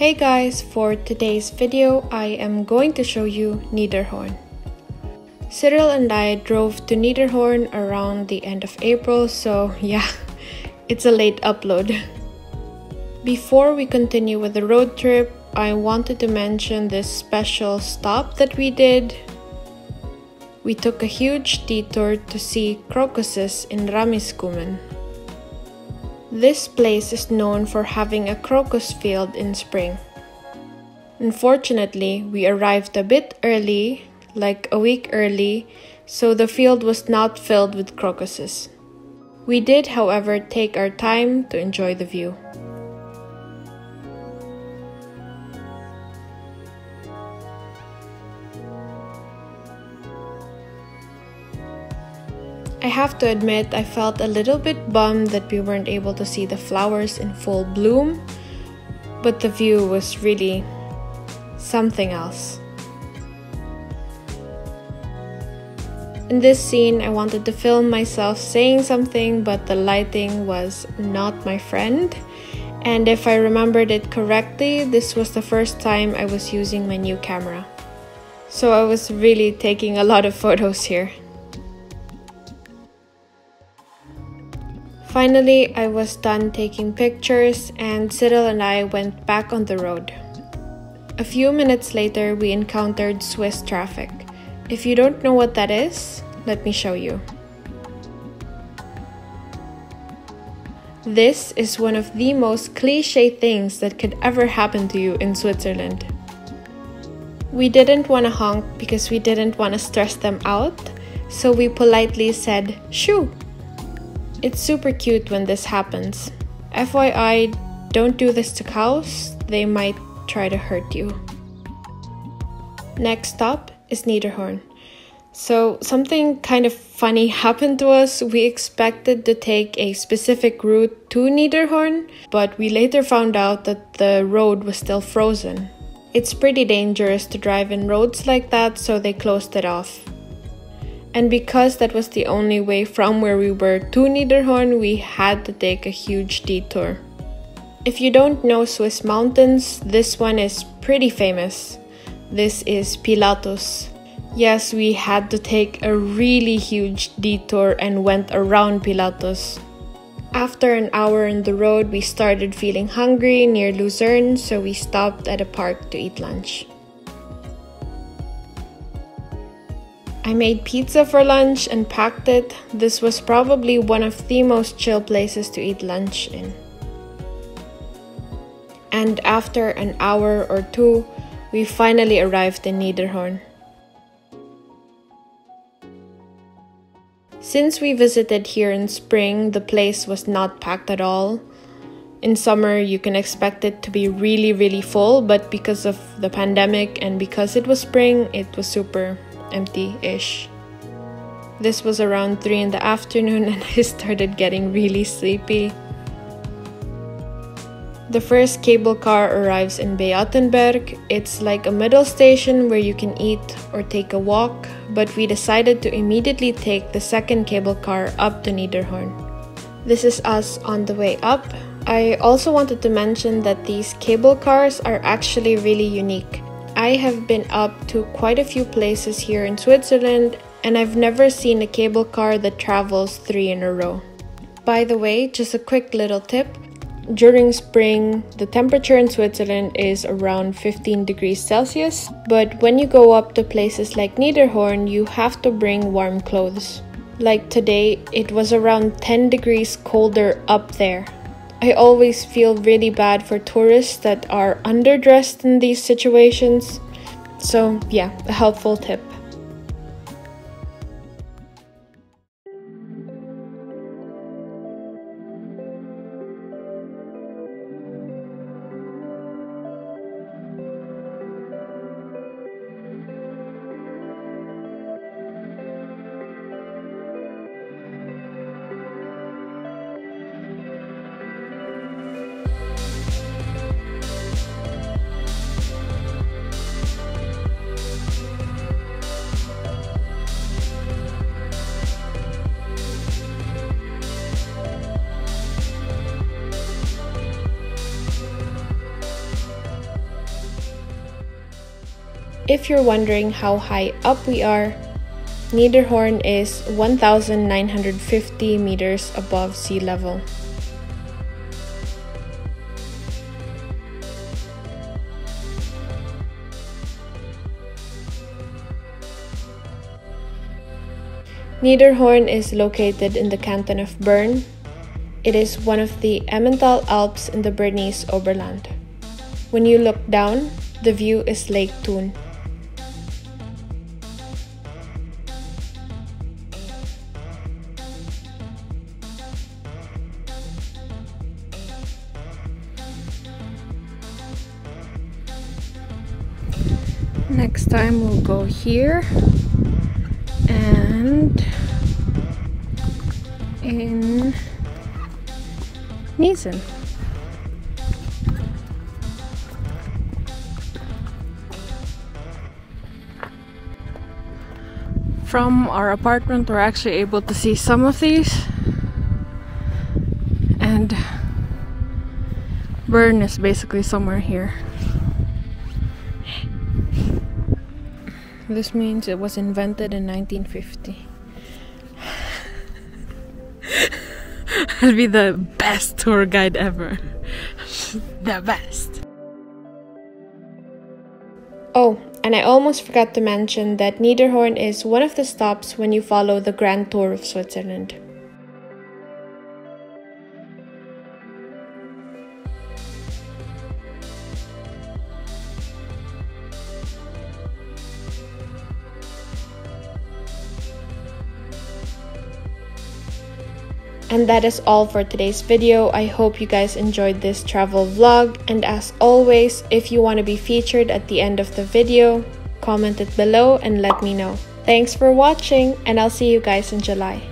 Hey guys, for today's video, I am going to show you Niederhorn. Cyril and I drove to Niederhorn around the end of April, so yeah, it's a late upload. Before we continue with the road trip, I wanted to mention this special stop that we did. We took a huge detour to see crocuses in Ramiskummen. This place is known for having a crocus field in spring. Unfortunately, we arrived a bit early, like a week early, so the field was not filled with crocuses. We did, however, take our time to enjoy the view. I have to admit, I felt a little bit bummed that we weren't able to see the flowers in full bloom, but the view was really something else. In this scene, I wanted to film myself saying something, but the lighting was not my friend. And if I remembered it correctly, this was the first time I was using my new camera. So I was really taking a lot of photos here. Finally, I was done taking pictures and Cyril and I went back on the road. A few minutes later, we encountered Swiss traffic. If you don't know what that is, let me show you. This is one of the most cliché things that could ever happen to you in Switzerland. We didn't want to honk because we didn't want to stress them out, so we politely said, "Shoo!" It's super cute when this happens. FYI, don't do this to cows, they might try to hurt you. Next stop is Niederhorn. So something kind of funny happened to us. We expected to take a specific route to Niederhorn, but we later found out that the road was still frozen. It's pretty dangerous to drive in roads like that, so they closed it off. And because that was the only way from where we were to Niederhorn, we had to take a huge detour. If you don't know Swiss mountains, this one is pretty famous. This is Pilatus. Yes, we had to take a really huge detour and went around Pilatus. After an hour on the road, we started feeling hungry near Luzerne, so we stopped at a park to eat lunch. I made pizza for lunch and packed it. This was probably one of the most chill places to eat lunch in. And after an hour or two, we finally arrived in Niederhorn. Since we visited here in spring, the place was not packed at all. In summer, you can expect it to be really full, but because of the pandemic and because it was spring, it was super empty-ish. This was around 3 in the afternoon and I started getting really sleepy. The first cable car arrives in Beatenberg. It's like a middle station where you can eat or take a walk, but we decided to immediately take the second cable car up to Niederhorn. This is us on the way up. I also wanted to mention that these cable cars are actually really unique. I have been up to quite a few places here in Switzerland, and I've never seen a cable car that travels 3 in a row. By the way, just a quick little tip. During spring, the temperature in Switzerland is around 15 degrees Celsius, but when you go up to places like Niederhorn, you have to bring warm clothes. Like today, it was around 10 degrees colder up there. I always feel really bad for tourists that are underdressed in these situations. So yeah, a helpful tip. If you're wondering how high up we are, Niederhorn is 1,950 meters above sea level. Niederhorn is located in the canton of Bern. It is one of the Emmental Alps in the Bernese Oberland. When you look down, the view is Lake Thun. Next time we'll go here and in Niesen. From our apartment, we're actually able to see some of these, and Bern is basically somewhere here. This means it was invented in 1950. I'll be the best tour guide ever. The best. Oh, and I almost forgot to mention that Niederhorn is one of the stops when you follow the Grand Tour of Switzerland. And that is all for today's video. I hope you guys enjoyed this travel vlog, and as always, if you want to be featured at the end of the video, comment it below and let me know. Thanks for watching, and I'll see you guys in July.